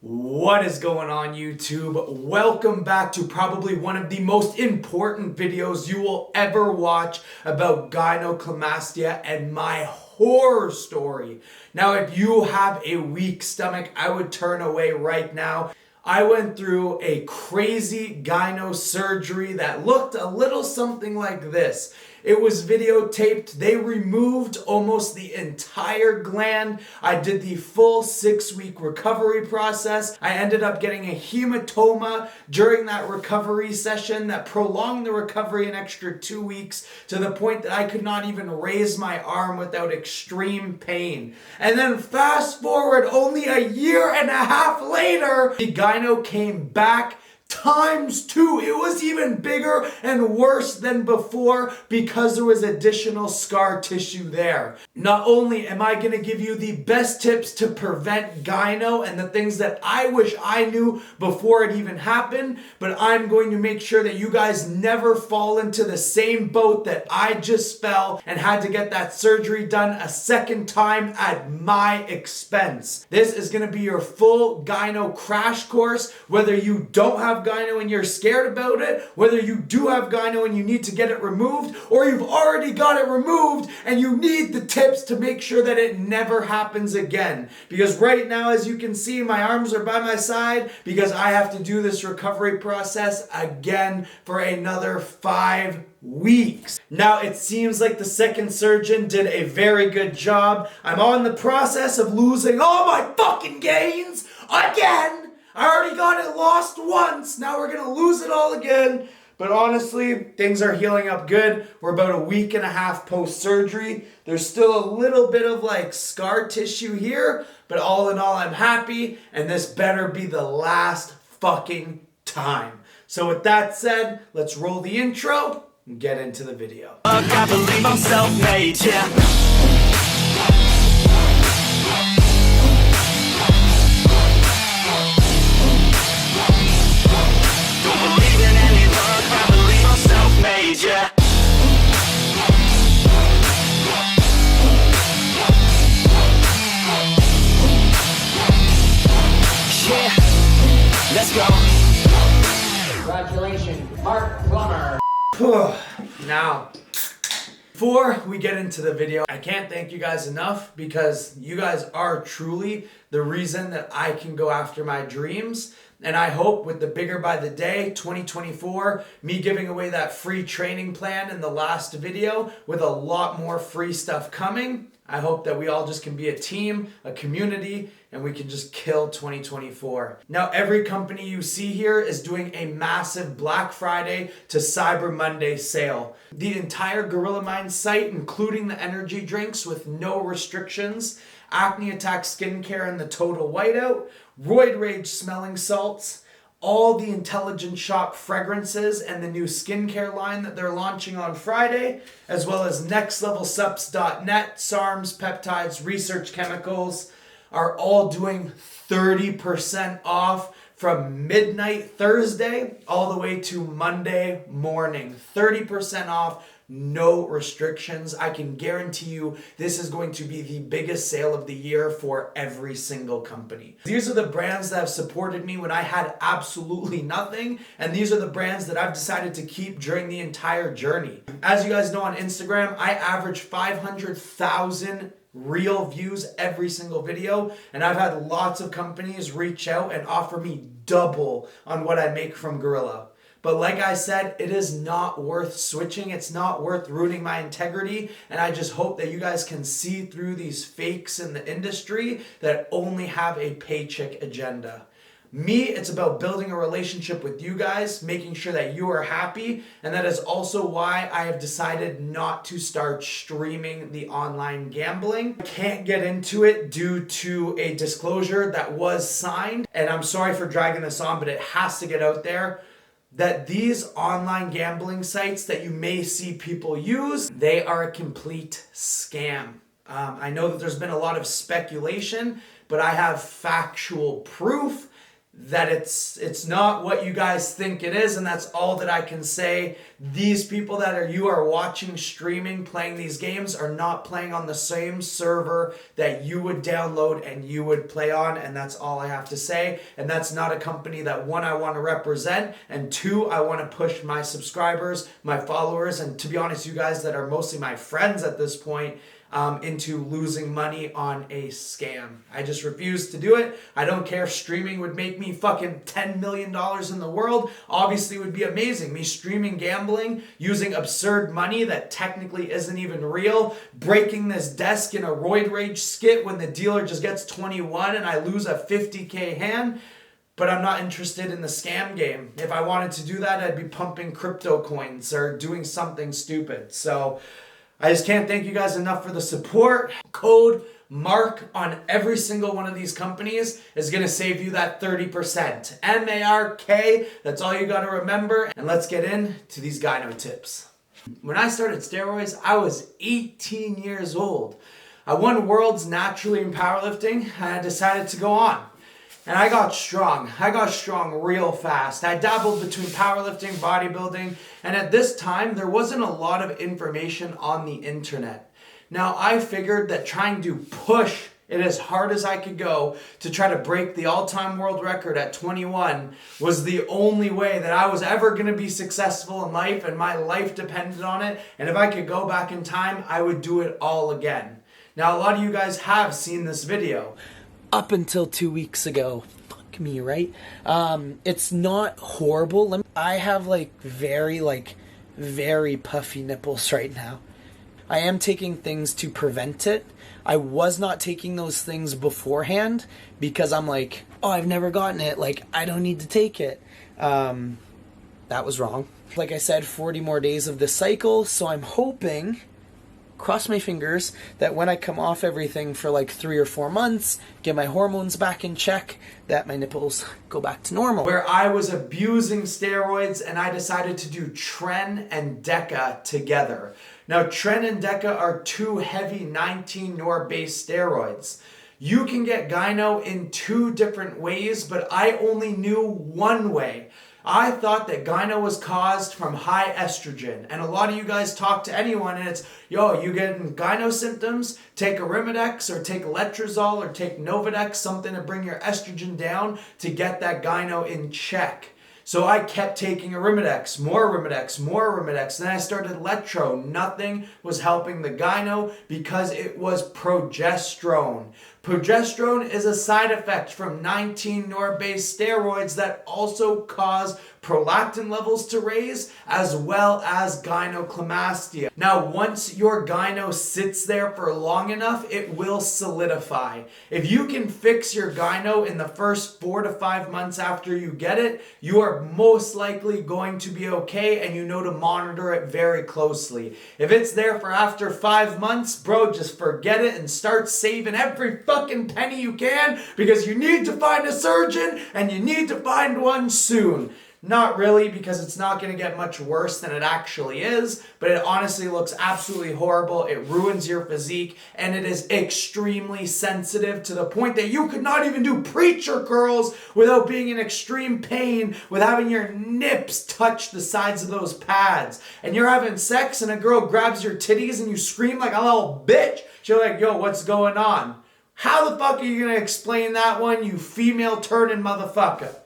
What is going on, YouTube? Welcome back to probably one of the most important videos you will ever watch about gynecomastia and my horror story. Now, if you have a weak stomach, I would turn away right now. I went through a crazy gyno surgery that looked a little something like this. It was videotaped. They removed almost the entire gland. I did the full 6-week recovery process. I ended up getting a hematoma during that recovery session that prolonged the recovery an extra 2 weeks to the point that I could not even raise my arm without extreme pain. And then fast forward only a year and a half later, the gyno came back ×2. It was even bigger and worse than before because there was additional scar tissue there. Not only am I going to give you the best tips to prevent gyno and the things that I wish I knew before it even happened, but I'm going to make sure that you guys never fall into the same boat that I just fell and had to get that surgery done a second time at my expense. This is going to be your full gyno crash course, whether you don't have gyno and you're scared about it, whether you do have gyno and you need to get it removed, or you've already got it removed and you need the tips to make sure that it never happens again. Because right now, as you can see, my arms are by my side because I have to do this recovery process again for another 5 weeks. Now, it seems like the second surgeon did a very good job. I'm on the process of losing all my fucking gains again. I already got it lost once. Now we're going to lose it all again. But honestly, things are healing up good. We're about a week and a half post-surgery. There's still a little bit of like scar tissue here, but all in all, I'm happy, and this better be the last fucking time. So with that said, let's roll the intro and get into the video. I believe I'm self-made, yeah. Yeah. Yeah. Let's go. Congratulations, Mark Plummer. Now, before we get into the video, I can't thank you guys enough because you guys are truly the reason that I can go after my dreams. And I hope with the Bigger by the Day 2024, me giving away that free training plan in the last video with a lot more free stuff coming, I hope that we all just can be a team, a community, and we can just kill 2024. Now, every company you see here is doing a massive Black Friday to Cyber Monday sale. The entire Gorilla Mind site, including the energy drinks with no restrictions, Acne Attack Skincare and the Total Whiteout, Roid Rage smelling salts, all the Intelligent Shop fragrances and the new skincare line that they're launching on Friday, as well as nextlevelsups.net, SARMs, peptides, research chemicals, are all doing 30% off from midnight Thursday all the way to Monday morning. 30% off. No restrictions. I can guarantee you this is going to be the biggest sale of the year for every single company. These are the brands that have supported me when I had absolutely nothing, and these are the brands that I've decided to keep during the entire journey. As you guys know on Instagram, I average 500,000 real views every single video, and I've had lots of companies reach out and offer me double on what I make from Gorilla. But like I said, it is not worth switching. It's not worth ruining my integrity. And I just hope that you guys can see through these fakes in the industry that only have a paycheck agenda. Me, it's about building a relationship with you guys, making sure that you are happy. And that is also why I have decided not to start streaming the online gambling. I can't get into it due to a disclosure that was signed. And I'm sorry for dragging this on, but it has to get out there. That these online gambling sites that you may see people use, they are a complete scam. I know that there's been a lot of speculation, but I have factual proof that it's not what you guys think it is, and that's all that I can say. These people that you are watching streaming playing these games are not playing on the same server that you would download and you would play on, and that's all I have to say. And that's not a company that, one, I want to represent, and two, I want to push my subscribers, my followers, and to be honest, you guys that are mostly my friends at this point, into losing money on a scam. I just refuse to do it. I don't care if streaming would make me fucking $10 million in the world. Obviously, it would be amazing. Me streaming gambling, using absurd money that technically isn't even real, breaking this desk in a roid rage skit when the dealer just gets 21 and I lose a 50K hand. But I'm not interested in the scam game. If I wanted to do that, I'd be pumping crypto coins or doing something stupid. So I just can't thank you guys enough for the support. Code MARK on every single one of these companies is going to save you that 30%. M-A-R-K, that's all you got to remember. And let's get into these gyno tips. When I started steroids, I was 18 years old. I won worlds naturally in powerlifting, and I decided to go on. And I got strong. I got strong real fast. I dabbled between powerlifting, bodybuilding, and at this time, there wasn't a lot of information on the internet. Now, I figured that trying to push it as hard as I could go to try to break the all-time world record at 21 was the only way that I was ever going to be successful in life, and my life depended on it. And if I could go back in time, I would do it all again. Now, a lot of you guys have seen this video. Up until 2 weeks ago. Fuck me, right? It's not horrible. I have very puffy nipples right now. I am taking things to prevent it. I was not taking those things beforehand because I'm like, oh, I've never gotten it. Like, I don't need to take it. That was wrong. Like I said, 40 more days of this cycle, so I'm hoping, cross my fingers, that when I come off everything for like 3 or 4 months, get my hormones back in check, that my nipples go back to normal. Where I was abusing steroids and I decided to do Tren and Deca together. Now, Tren and Deca are two heavy 19 NOR based steroids. You can get gyno in 2 different ways, but I only knew one way. I thought that gyno was caused from high estrogen. And a lot of you guys talk to anyone and it's, yo, you getting gyno symptoms? Take Arimidex or take Letrozole or take Novadex, something to bring your estrogen down to get that gyno in check. So I kept taking Arimidex, more Arimidex, more Arimidex. Then I started Letro. Nothing was helping the gyno because it was progesterone. Progesterone is a side effect from 19 NOR-based steroids that also cause prolactin levels to raise, as well as gynecomastia. Now, once your gyno sits there for long enough, it will solidify. If you can fix your gyno in the first 4 to 5 months after you get it, you are most likely going to be okay, and you know to monitor it very closely. If it's there for after 5 months, bro, just forget it and start saving every fucking penny you can, because you need to find a surgeon and you need to find one soon. Not really, because it's not going to get much worse than it actually is, but it honestly looks absolutely horrible. It ruins your physique, and it is extremely sensitive to the point that you could not even do preacher curls without being in extreme pain with having your nips touch the sides of those pads. And you're having sex and a girl grabs your titties and you scream like a little bitch. She's like, yo, what's going on? How the fuck are you going to explain that one, you female turning motherfucker?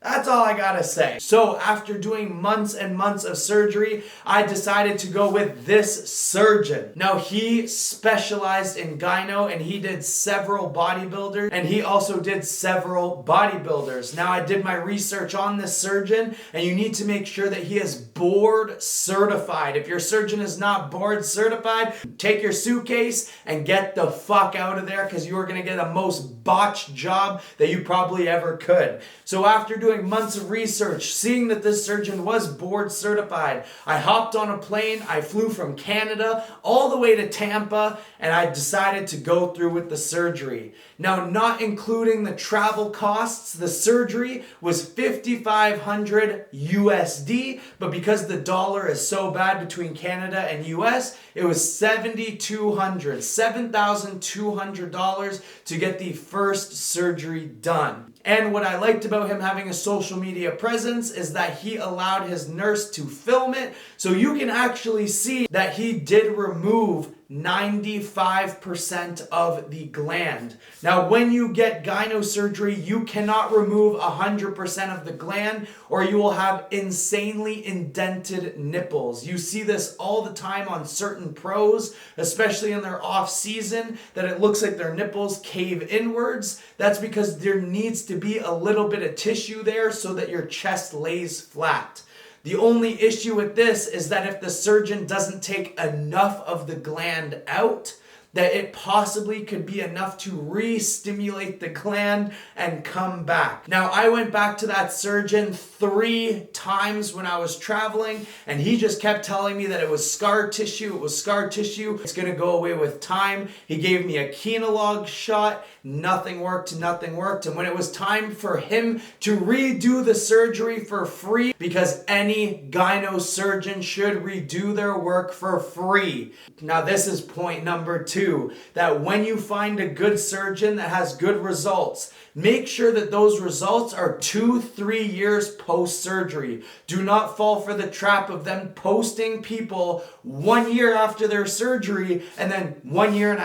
That's all I gotta say. So after doing months and months of surgery, I decided to go with this surgeon. Now, he specialized in gyno and he did several bodybuilders, and he also did several bodybuilders. Now, I did my research on this surgeon, and you need to make sure that he is board certified. If your surgeon is not board certified, take your suitcase and get the fuck out of there, because you are gonna get a most botched job that you probably ever could. So after doing months of research, seeing that this surgeon was board certified, I hopped on a plane. I flew from Canada all the way to Tampa, and I decided to go through with the surgery. Now, not including the travel costs, the surgery was $5,500 USD, but because the dollar is so bad between Canada and US, it was $7,200 to get the first surgery done. And what I liked about him having a social media presence is that he allowed his nurse to film it. So you can actually see that he did remove 95% of the gland. Now, when you get gyno surgery, you cannot remove 100% of the gland or you will have insanely indented nipples. You see this all the time on certain pros, especially in their off season, that it looks like their nipples cave inwards. That's because there needs to be a little bit of tissue there so that your chest lays flat. The only issue with this is that if the surgeon doesn't take enough of the gland out, that it possibly could be enough to re-stimulate the gland and come back. Now, I went back to that surgeon 3 times when I was traveling, and he just kept telling me that it was scar tissue, it's gonna go away with time. He gave me a Gynolog shot, nothing worked. And when it was time for him to redo the surgery for free, because any gyno surgeon should redo their work for free. Now, this is point number 2. That when you find a good surgeon that has good results, make sure that those results are 2-3 years post-surgery. Do not fall for the trap of them posting people 1 year after their surgery and then 1.5 years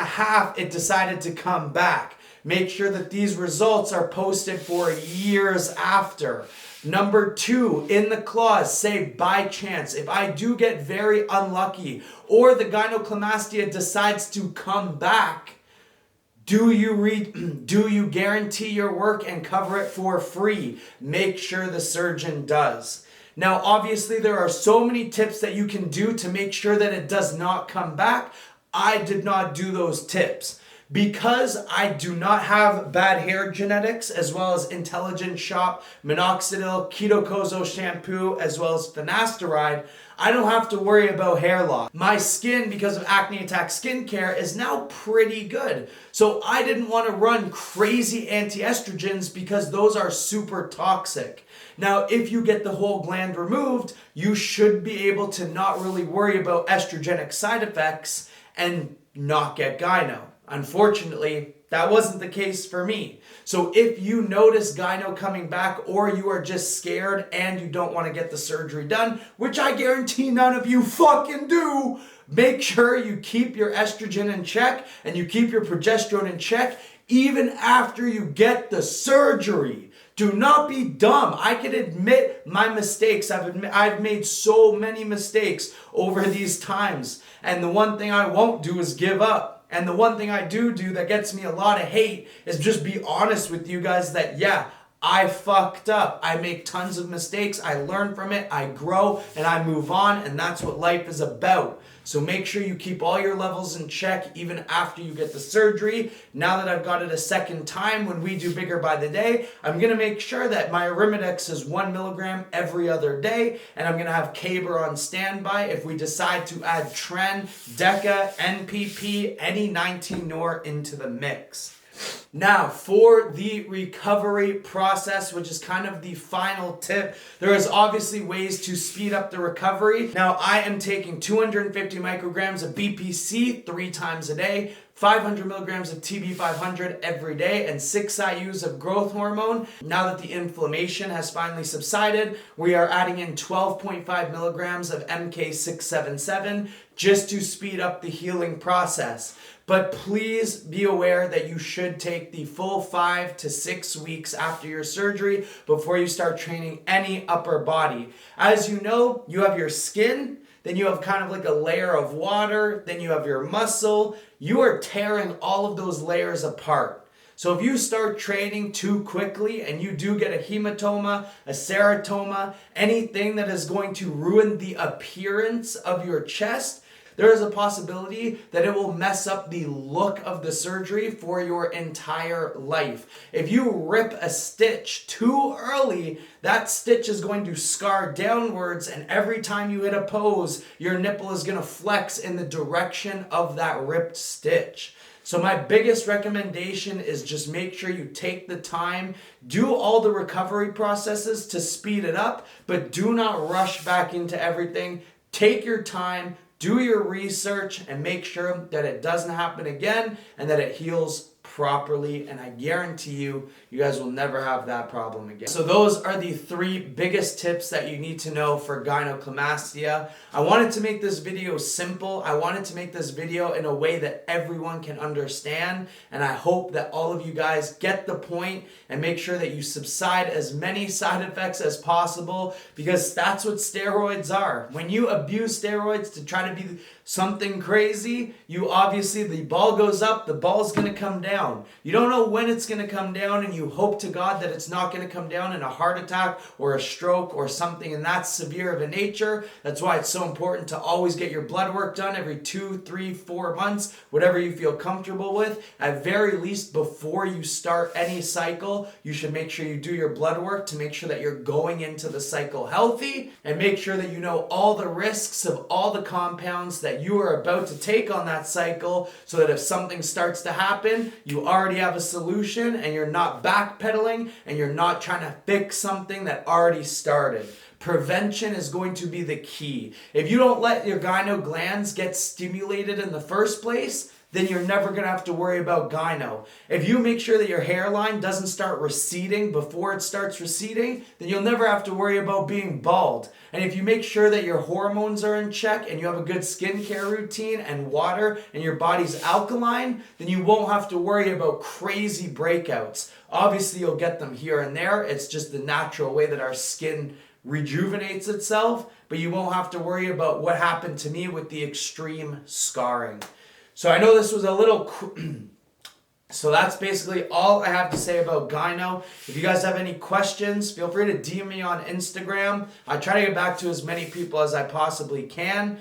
it decided to come back. Make sure that these results are posted for years after. Number 2, in the clause, say by chance, if I do get very unlucky or the gynecomastia decides to come back, do you guarantee your work and cover it for free? Make sure the surgeon does. Now, obviously, there are so many tips that you can do to make sure that it does not come back. I did not do those tips. Because I do not have bad hair genetics, as well as Intelligent Shop, minoxidil, ketocozo shampoo, as well as finasteride, I don't have to worry about hair loss. My skin, because of Acne Attack skincare, is now pretty good. So I didn't want to run crazy anti-estrogens because those are super toxic. Now, if you get the whole gland removed, you should be able to not really worry about estrogenic side effects and not get gyno. Unfortunately, that wasn't the case for me. So if you notice gyno coming back or you are just scared and you don't want to get the surgery done, which I guarantee none of you fucking do, make sure you keep your estrogen in check and you keep your progesterone in check even after you get the surgery. Do not be dumb. I can admit my mistakes. I've made so many mistakes over these times. And the one thing I won't do is give up. And the one thing I do that gets me a lot of hate is just be honest with you guys that, yeah, I fucked up. I make tons of mistakes. I learn from it. I grow and I move on. And that's what life is about. So make sure you keep all your levels in check even after you get the surgery. Now that I've got it a second time when we do Bigger by the Day, I'm going to make sure that my Arimidex is 1 milligram every other day. And I'm going to have Caber on standby if we decide to add Tren, Deca, NPP, any 19-nor into the mix. Now, for the recovery process, which is kind of the final tip, there is obviously ways to speed up the recovery. Now, I am taking 250 micrograms of BPC 3 times a day, 500 milligrams of TB500 every day, and 6 IUs of growth hormone. Now that the inflammation has finally subsided, we are adding in 12.5 milligrams of MK677 just to speed up the healing process. But please be aware that you should take the full 5 to 6 weeks after your surgery before you start training any upper body. As you know, you have your skin, then you have kind of like a layer of water, then you have your muscle. You are tearing all of those layers apart. So if you start training too quickly and you do get a hematoma, a ceratoma, anything that is going to ruin the appearance of your chest, there is a possibility that it will mess up the look of the surgery for your entire life. If you rip a stitch too early, that stitch is going to scar downwards, and every time you hit a pose, your nipple is going to flex in the direction of that ripped stitch. So my biggest recommendation is just make sure you take the time, do all the recovery processes to speed it up, but do not rush back into everything. Take your time, do your research, and make sure that it doesn't happen again and that it heals properly. properly, and I guarantee you, you guys will never have that problem again. So those are the 3 biggest tips that you need to know for gynecomastia. I wanted to make this video simple. I wanted to make this video in a way that everyone can understand, and I hope that all of you guys get the point and make sure that you subside as many side effects as possible, because that's what steroids are. When you abuse steroids to try to be something crazy, you obviously, the ball goes up, the ball's gonna come down. You don't know when it's gonna come down, and you hope to God that it's not gonna come down in a heart attack or a stroke or something in that severe of a nature. That's why it's so important to always get your blood work done every 2, 3, 4 months, whatever you feel comfortable with. At very least, before you start any cycle, you should make sure you do your blood work to make sure that you're going into the cycle healthy, and make sure that you know all the risks of all the compounds that you are about to take on that cycle, so that if something starts to happen, you already have a solution and you're not backpedaling and you're not trying to fix something that already started. Prevention is going to be the key. If you don't let your gyno glands get stimulated in the first place, then you're never going to have to worry about gyno. If you make sure that your hairline doesn't start receding before it starts receding, then you'll never have to worry about being bald. And if you make sure that your hormones are in check and you have a good skincare routine and water and your body's alkaline, then you won't have to worry about crazy breakouts. Obviously, you'll get them here and there. It's just the natural way that our skin rejuvenates itself, but you won't have to worry about what happened to me with the extreme scarring. So I know this was a little... So that's basically all I have to say about gyno. If you guys have any questions, feel free to DM me on Instagram. I try to get back to as many people as I possibly can.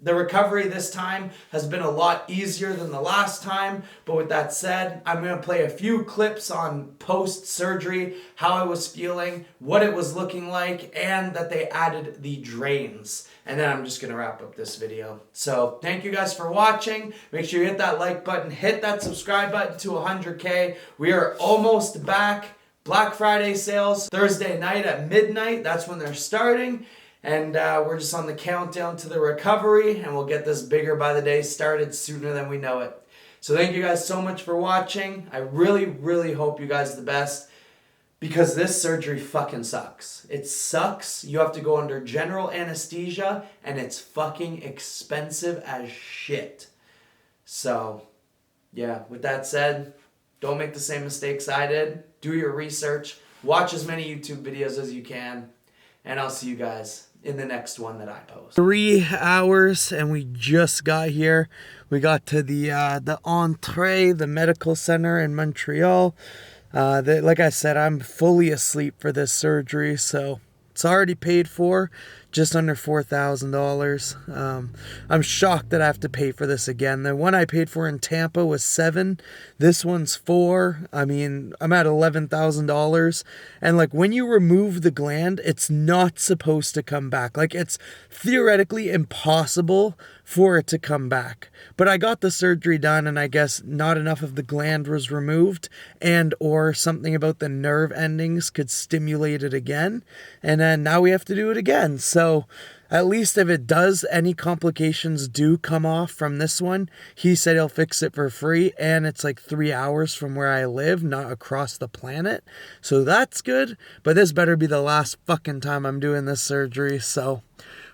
The recovery this time has been a lot easier than the last time. But with that said, I'm going to play a few clips on post-surgery, how I was feeling, what it was looking like, and that they added the drains. And then I'm just going to wrap up this video. So thank you guys for watching. Make sure you hit that like button, hit that subscribe button to 100K. We are almost back. Black Friday sales, Thursday night at midnight. That's when they're starting. And we're just on the countdown to the recovery, and we'll get this bigger by the day started sooner than we know it. So thank you guys so much for watching. I really, really hope you guys the best, because this surgery fucking sucks. It sucks. You have to go under general anesthesia, and it's fucking expensive as shit. So, yeah, with that said, don't make the same mistakes I did. Do your research. Watch as many YouTube videos as you can. And I'll see you guys in the next one that I post. 3 hours and we just got here. We got to the Entrée, the medical center in Montreal. Like I said, I'm fully asleep for this surgery, so it's already paid for, just under $4,000. I'm shocked that I have to pay for this again. The one I paid for in Tampa was $7,000. This one's $4,000. I mean, I'm at $11,000. And like, when you remove the gland, it's not supposed to come back. Like, it's theoretically impossible for it to come back. But I got the surgery done, and I guess not enough of the gland was removed, and or something about the nerve endings could stimulate it again. And then now we have to do it again. So at least if it does, any complications do come off from this one, he said he'll fix it for free, and it's like 3 hours from where I live, not across the planet. So that's good, but this better be the last fucking time I'm doing this surgery. So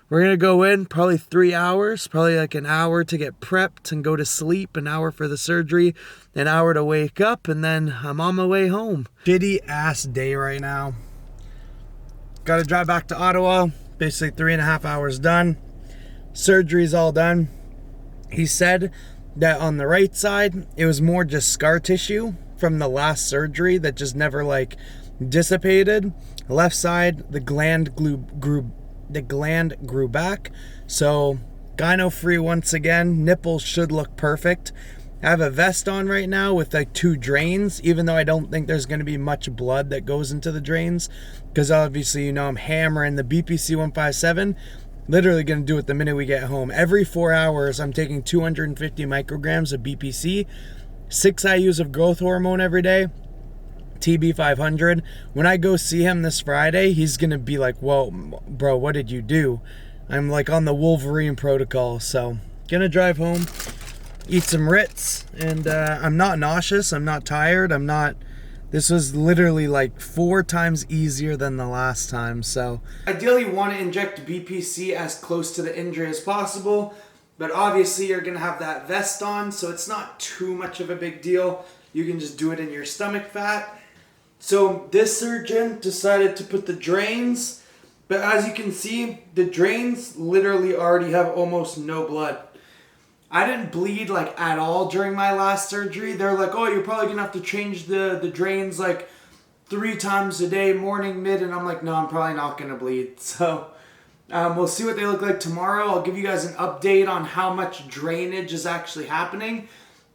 we're going to go in probably 3 hours, probably like an hour to get prepped and go to sleep, an hour for the surgery, an hour to wake up, and then I'm on my way home. Shitty ass day right now. Got to drive back to Ottawa. Basically 3.5 hours done. Surgery's all done. He said that on the right side, it was more just scar tissue from the last surgery that just never like dissipated. Left side, the gland grew back. So gyno free once again. Nipples should look perfect. I have a vest on right now with like 2 drains, even though I don't think there's going to be much blood that goes into the drains, because obviously, you know, I'm hammering the BPC 157. Literally going to do it the minute we get home. Every 4 hours, I'm taking 250 micrograms of BPC, 6 IUs of growth hormone every day, TB 500. When I go see him this Friday, he's going to be like, whoa, bro, what did you do? I'm like on the Wolverine protocol. So, going to drive home. eat some Ritz, and I'm not nauseous, I'm not tired, this was literally like 4 times easier than the last time. So ideally you want to inject BPC as close to the injury as possible, but obviously you're going to have that vest on, so it's not too much of a big deal. You can just do it in your stomach fat. So this surgeon decided to put the drains, but as you can see, the drains literally already have almost no blood. I didn't bleed like at all during my last surgery. They're like, oh, you're probably gonna have to change the drains like 3 times a day, morning, mid, and I'm like, no, I'm probably not gonna bleed. So we'll see what they look like tomorrow. I'll give you guys an update on how much drainage is actually happening.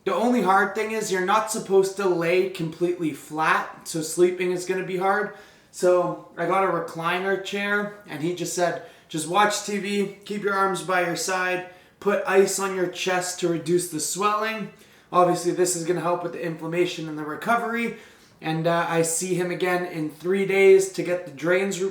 The only hard thing is you're not supposed to lay completely flat, so sleeping is gonna be hard. So I got a recliner chair, and he just said, just watch TV, keep your arms by your side, put ice on your chest to reduce the swelling. Obviously, this is going to help with the inflammation and the recovery. And I see him again in 3 days to get the drains.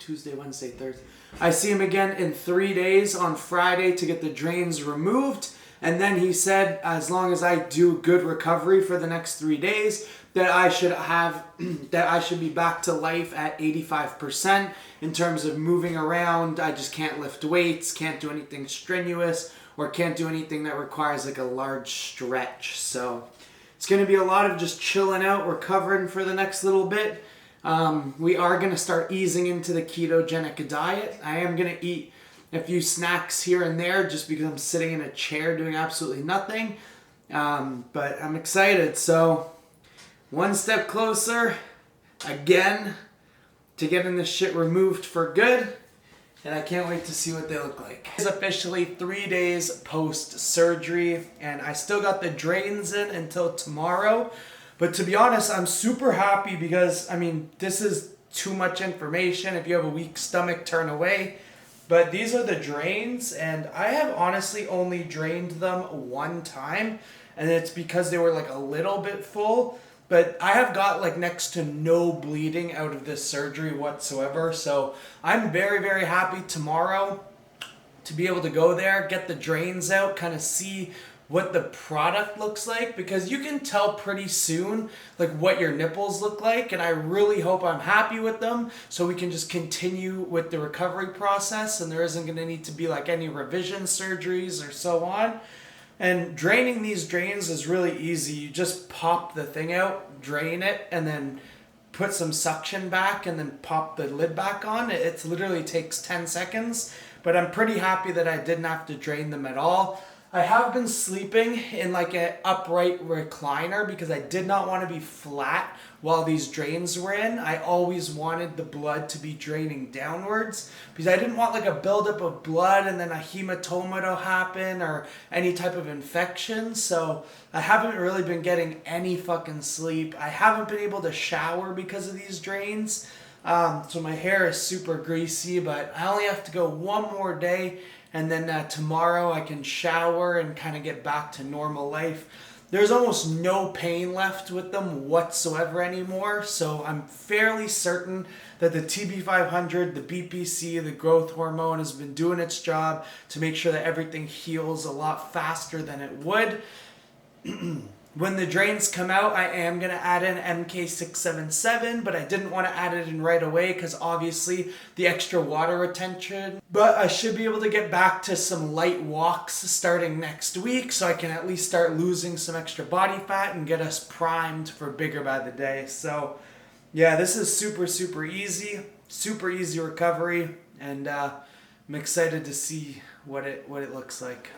Tuesday, Wednesday, Thursday. I see him again in 3 days on Friday to get the drains removed. And then he said, as long as I do good recovery for the next 3 days, that I should be back to life at 85% in terms of moving around. I just can't lift weights, can't do anything strenuous, or can't do anything that requires like a large stretch. So it's going to be a lot of just chilling out, recovering for the next little bit. We are going to start easing into the ketogenic diet. I am going to eat a few snacks here and there just because I'm sitting in a chair doing absolutely nothing. But I'm excited. So one step closer, again, to getting this shit removed for good. And I can't wait to see what they look like. It's officially 3 days post-surgery, and I still got the drains in until tomorrow. But to be honest, I'm super happy because, I mean, this is too much information. If you have a weak stomach, turn away. But these are the drains, and I have honestly only drained them 1 time, and it's because they were like a little bit full. But I have got like next to no bleeding out of this surgery whatsoever. So I'm very, very happy tomorrow to be able to go there, get the drains out, kind of see what the product looks like, because you can tell pretty soon like what your nipples look like, and I really hope I'm happy with them so we can just continue with the recovery process and there isn't going to need to be like any revision surgeries or so on. And draining these drains is really easy. You just pop the thing out, drain it, and then put some suction back and then pop the lid back on. It literally takes 10 seconds, but I'm pretty happy that I didn't have to drain them at all. I have been sleeping in like an upright recliner because I did not want to be flat while these drains were in. I always wanted the blood to be draining downwards because I didn't want like a buildup of blood and then a hematoma to happen or any type of infection. So I haven't really been getting any fucking sleep. I haven't been able to shower because of these drains. So my hair is super greasy, but I only have to go 1 more day. And then tomorrow I can shower and kind of get back to normal life. There's almost no pain left with them whatsoever anymore. So I'm fairly certain that the TB500, the BPC, the growth hormone has been doing its job to make sure that everything heals a lot faster than it would. When the drains come out, I am going to add in MK677, but I didn't want to add it in right away because obviously the extra water retention. But I should be able to get back to some light walks starting next week so I can at least start losing some extra body fat and get us primed for bigger by the day. So yeah, this is super, super easy recovery, and I'm excited to see what it looks like.